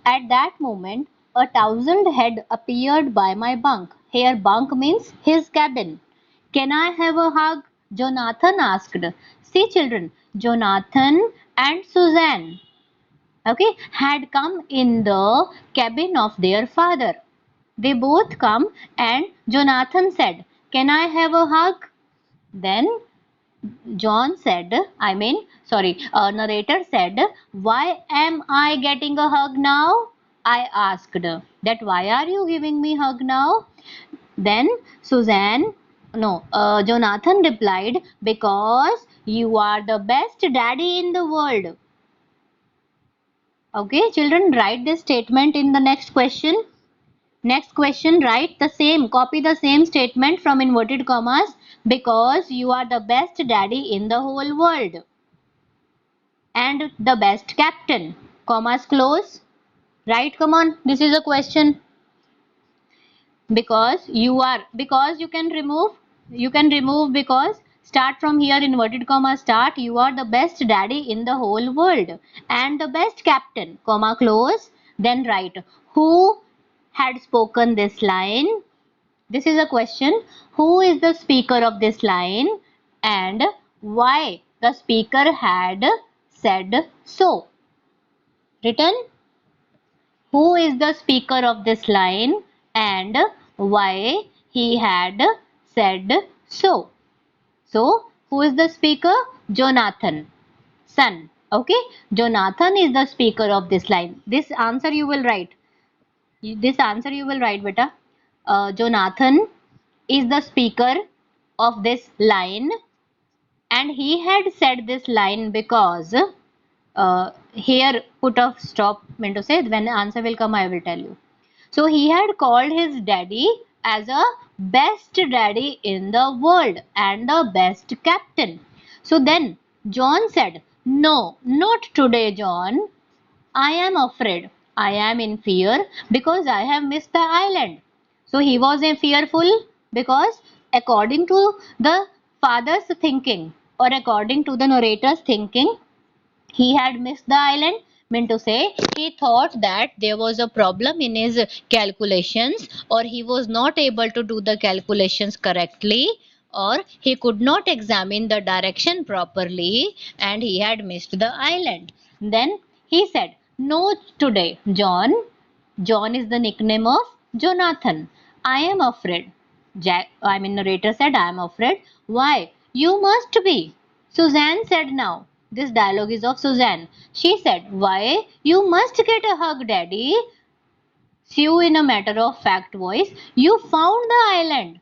At that moment, 1,000 head appeared by my bunk. Here, bunk means his cabin. Can I have a hug? Jonathan asked. See, children, Jonathan and Suzanne, okay, had come in the cabin of their father. They both come and Jonathan said, Can I have a hug? Then narrator said, Why am I getting a hug now? I asked, that why are you giving me hug now? Then Jonathan replied, Because you are the best daddy in the world. Okay, children, write this statement in the next question. Next question, write the same, copy the same statement from inverted commas, because you are the best daddy in the whole world and the best captain. Commas close. Right, come on, this is a question. Because you can remove because. Start from here, inverted comma start. You are the best daddy in the whole world and the best captain, comma close. Then write who had spoken this line. This is a question. Who is the speaker of this line and why the speaker had said so? Written. Who is the speaker of this line and why he had said so? So, who is the speaker? Jonathan, son. Okay, Jonathan is the speaker of this line. This answer you will write. Beta. Jonathan is the speaker of this line and he had said this line because here put a stop, meant to say when answer will come I will tell you. So he had called his daddy as a best daddy in the world and the best captain. So then John said, No, not today, John. I am afraid. I am in fear because I have missed the island. So he was fearful because according to the father's thinking or according to the narrator's thinking, he had missed the island, meant to say he thought that there was a problem in his calculations or he was not able to do the calculations correctly or he could not examine the direction properly and he had missed the island. Then he said, No, today, John. John is the nickname of Jonathan. I am afraid. Narrator said, I am afraid. Why? You must be. Suzanne said now. This dialogue is of Suzanne. She said, Why? You must get a hug, Daddy. Sue in a matter of fact voice, You found the island.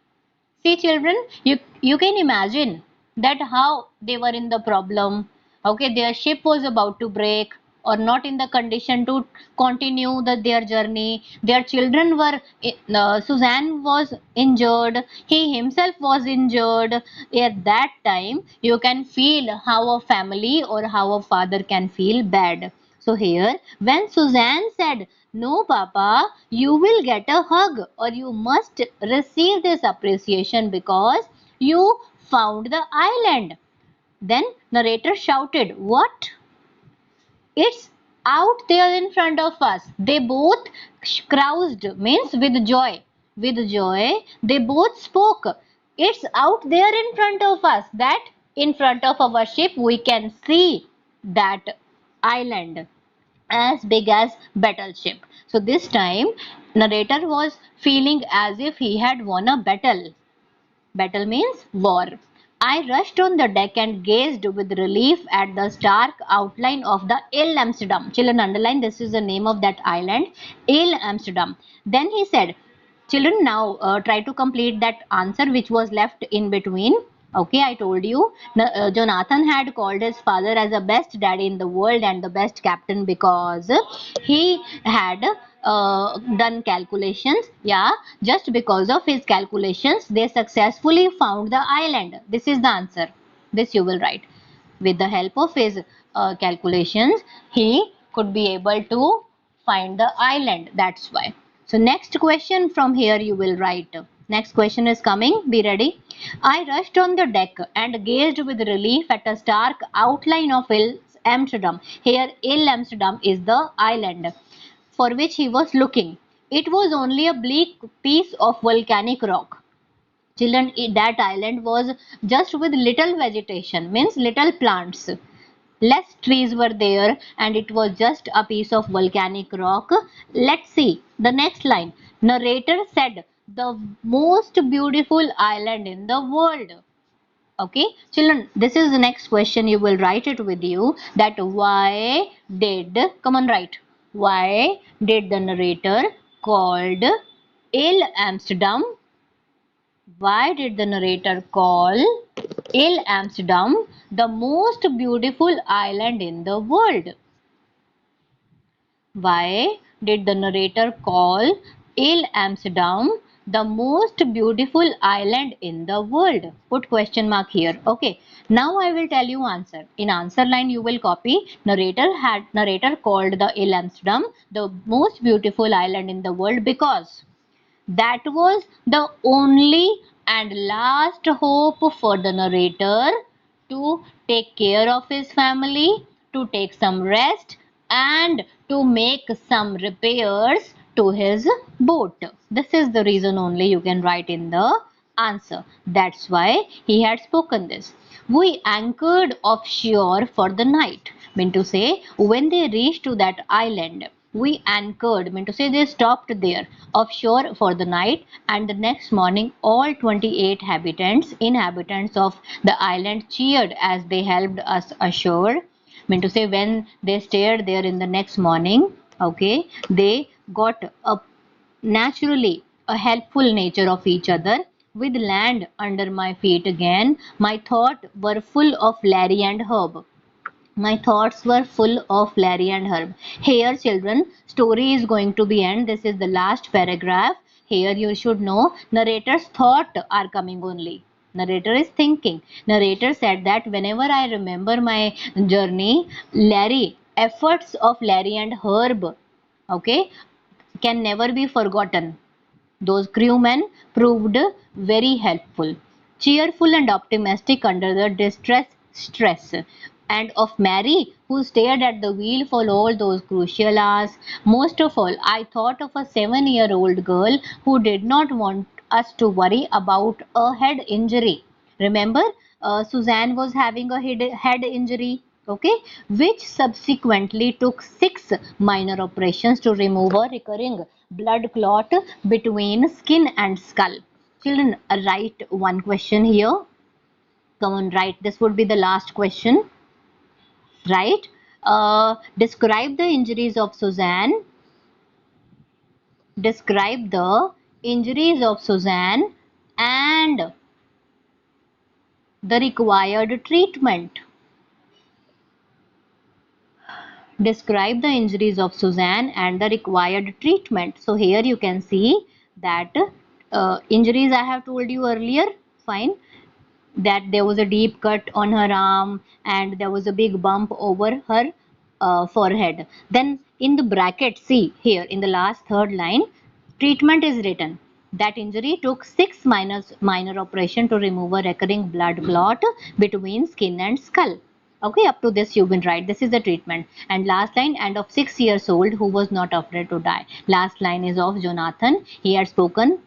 See, children, you can imagine that how they were in the problem. Okay, their ship was about to break or not in the condition to continue their journey. Their children were, Suzanne was injured. He himself was injured. At that time, you can feel how a family or how a father can feel bad. So here, when Suzanne said, No, Papa, you will get a hug or you must receive this appreciation because you found the island. Then narrator shouted, What? It's out there in front of us. They both caroused, means with joy. With joy, they both spoke. It's out there in front of us. That in front of our ship we can see that island as big as battleship. So this time narrator was feeling as if he had won a battle. Battle means war. I rushed on the deck and gazed with relief at the stark outline of the Ile Amsterdam. Children, underline, this is the name of that island, Ile Amsterdam. Then he said, children, now try to complete that answer which was left in between. Okay, I told you, Jonathan had called his father as the best daddy in the world and the best captain because he had done calculations. Yeah, just because of his calculations, they successfully found the island. This is the answer. This you will write. With the help of his calculations, he could be able to find the island. That's why. So next question from here you will write. Next question is coming. Be ready. I rushed on the deck and gazed with relief at a stark outline of Ile Amsterdam. Here Ile Amsterdam is the island. for which he was looking. It was only a bleak piece of volcanic rock. Children, that island was just with little vegetation, means little plants. Less trees were there, and it was just a piece of volcanic rock. Let's see the next line. Narrator said, the most beautiful island in the world. Okay, children, this is the next question. You will write it with you, that why did, come on, write. Why did the narrator called Il Amsterdam? Why did the narrator call Il Amsterdam the most beautiful island in the world? Why did the narrator call Il Amsterdam the most beautiful island in the world? Put question mark here. Okay. Now I will tell you answer. In answer line you will copy, narrator called the Il Amsterdam the most beautiful island in the world because that was the only and last hope for the narrator to take care of his family, to take some rest, and to make some repairs to his boat. This is the reason only you can write in the answer. That's why he had spoken this. We anchored offshore for the night. Mean to say, when they reached to that island, we anchored, mean to say they stopped there offshore for the night, and the next morning all 28 inhabitants of the island cheered as they helped us ashore. Mean to say, when they stayed there in the next morning, okay, they got a naturally a helpful nature of each other. With land under my feet again, my thoughts were full of Larry and Herb. My thoughts were full of Larry and Herb. Here, children, story is going to be end. This is the last paragraph. Here you should know narrator's thought are coming only. Narrator is thinking. Narrator said that whenever I remember my journey, efforts of Larry and Herb, okay, can never be forgotten. Those crewmen proved very helpful, cheerful and optimistic under the stress. And of Mary, who stared at the wheel for all those crucial hours. Most of all, I thought of a 7-year-old girl who did not want us to worry about a head injury. Remember, Suzanne was having a head injury, okay, which subsequently took 6 minor operations to remove a recurring blood clot between skin and skull. Children, write one question here. Come on, write. This would be the last question. Right? Describe the injuries of Suzanne. Describe the injuries of Suzanne and the required treatment. Describe the injuries of Suzanne and the required treatment. So here you can see that injuries I have told you earlier. Fine. That there was a deep cut on her arm and there was a big bump over her forehead. Then in the bracket, see here in the last third line, treatment is written. That injury took 6 minor operation to remove a recurring blood clot between skin and skull. Okay, up to this you can write. This is the treatment. And last line, and of 6 years old who was not afraid to die. Last line is of Jonathan. He had spoken